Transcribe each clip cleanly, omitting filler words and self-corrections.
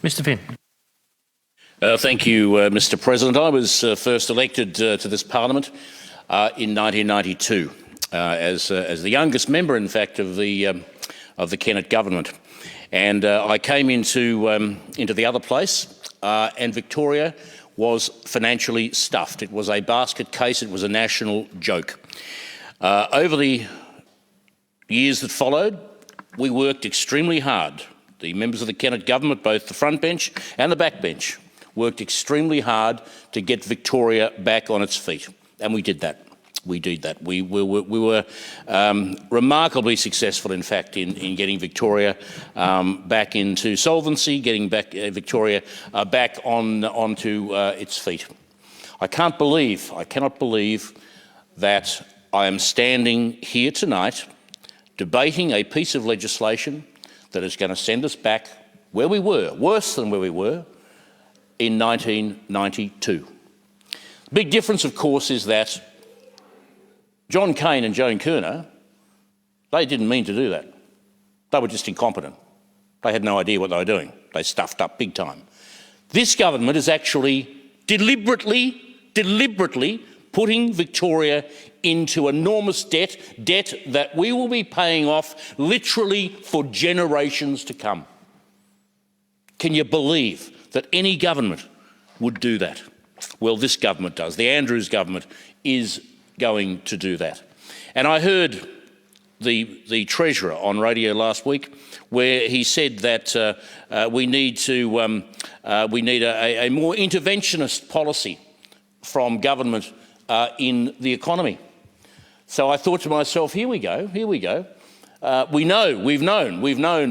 Mr Finn. Thank you, Mr President. I was first elected to this parliament in 1992 as the youngest member, in fact, of the Kennett government. And I came into the other place and Victoria was financially stuffed. It was a basket case. It was a national joke. Over the years that followed, we worked extremely hard. The members of the Kennett government, both the front bench and the back bench, worked extremely hard to get Victoria back on its feet. And we did that. We did that. We were remarkably successful, in fact, in getting Victoria back into solvency, getting back Victoria back onto its feet. I cannot believe that I am standing here tonight debating a piece of legislation that is going to send us back where we were, worse than where we were, in 1992. The big difference, of course, is that John Cain and Joan Kerner, they didn't mean to do that. They were just incompetent. They had no idea what they were doing. They stuffed up big time. This government is actually deliberately putting Victoria into enormous debt that we will be paying off literally for generations to come. Can you believe that any government would do that? Well, this government does. The Andrews government is going to do that. And I heard the Treasurer on radio last week where he said that we need a more interventionist policy from government in the economy. So I thought to myself, here we go. We've known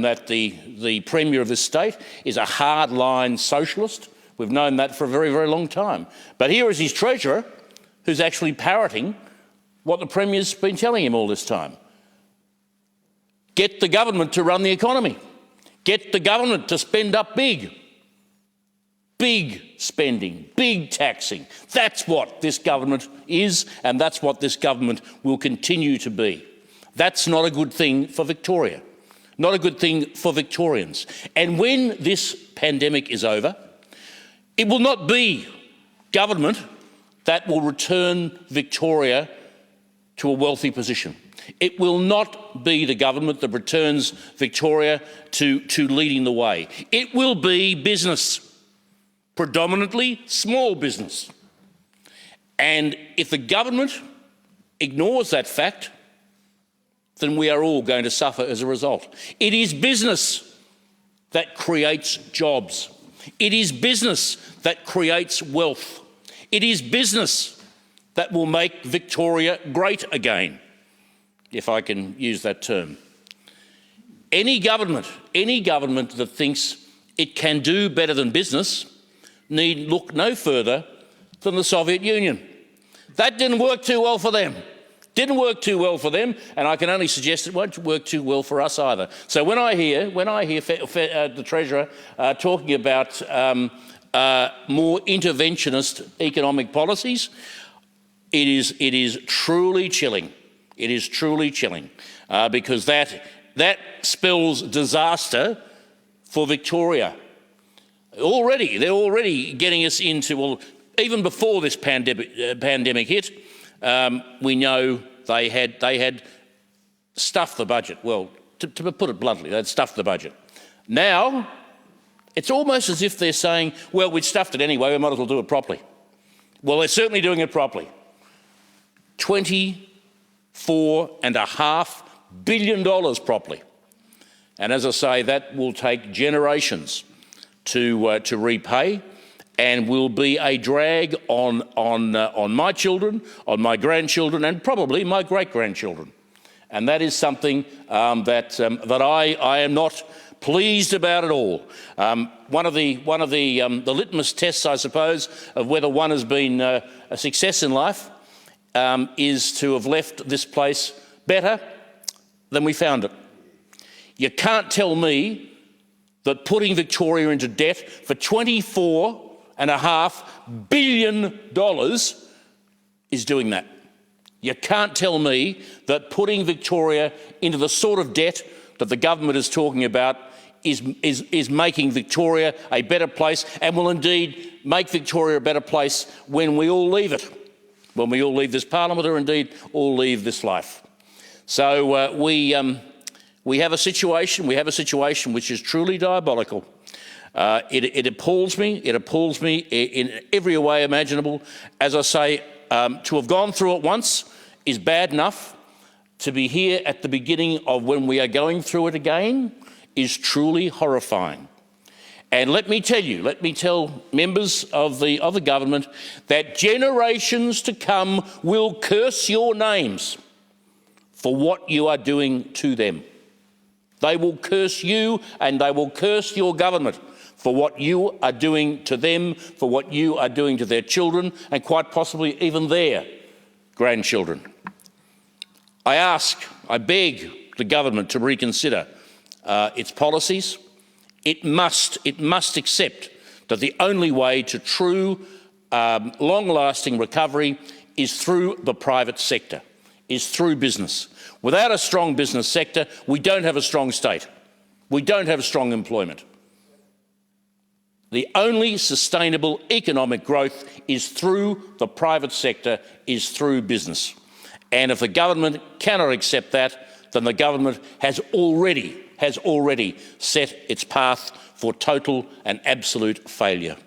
that the Premier of this state is a hardline socialist. We've known that for a very, very long time. But here is his Treasurer who's actually parroting what the Premier's been telling him all this time. Get the government to run the economy. Get the government to spend up big. Big spending, big taxing. That's what this government is, and that's what this government will continue to be. That's not a good thing for Victoria, not a good thing for Victorians. And when this pandemic is over, it will not be government that will return Victoria to a wealthy position. It will not be the government that returns Victoria to leading the way. It will be business. Predominantly small business. And if the government ignores that fact, then we are all going to suffer as a result. It is business that creates jobs. It is business that creates wealth. It is business that will make Victoria great again, if I can use that term. Any government that thinks it can do better than business need look no further than the Soviet Union. That didn't work too well for them. And I can only suggest it won't work too well for us either. So when I hear the Treasurer talking about more interventionist economic policies, it is truly chilling. It is truly chilling because that spells disaster for Victoria. They're already getting us into, well, even before this pandemic hit, we know they had stuffed the budget. Well, to put it bluntly, they'd stuffed the budget. Now, it's almost as if they're saying, well, we'd stuffed it anyway, we might as well do it properly. Well, they're certainly doing it properly. $24.5 billion properly. And as I say, that will take generations to repay, and will be a drag on my children, on my grandchildren, and probably my great-grandchildren. And that is something that I am not pleased about at all. One of the litmus tests, I suppose, of whether one has been a success in life is to have left this place better than we found it. You can't tell me that putting Victoria into debt for $24.5 billion is doing that. You can't tell me that putting Victoria into the sort of debt that the government is talking about is making Victoria a better place, and will indeed make Victoria a better place when we all leave it, when we all leave this parliament, or indeed all leave this life. So we have a situation. We have a situation which is truly diabolical. It appalls me. It appalls me in every way imaginable. As I say, to have gone through it once is bad enough. To be here at the beginning of when we are going through it again is truly horrifying. And let me tell members of the government that generations to come will curse your names for what you are doing to them. They will curse you, and they will curse your government for what you are doing to them, for what you are doing to their children, and quite possibly even their grandchildren. I beg the government to reconsider its policies. It must accept that the only way to true, long-lasting recovery is through the private sector, is through business. Without a strong business sector, we don't have a strong state. We don't have strong employment. The only sustainable economic growth is through the private sector, is through business. And if the government cannot accept that, then the government has already set its path for total and absolute failure.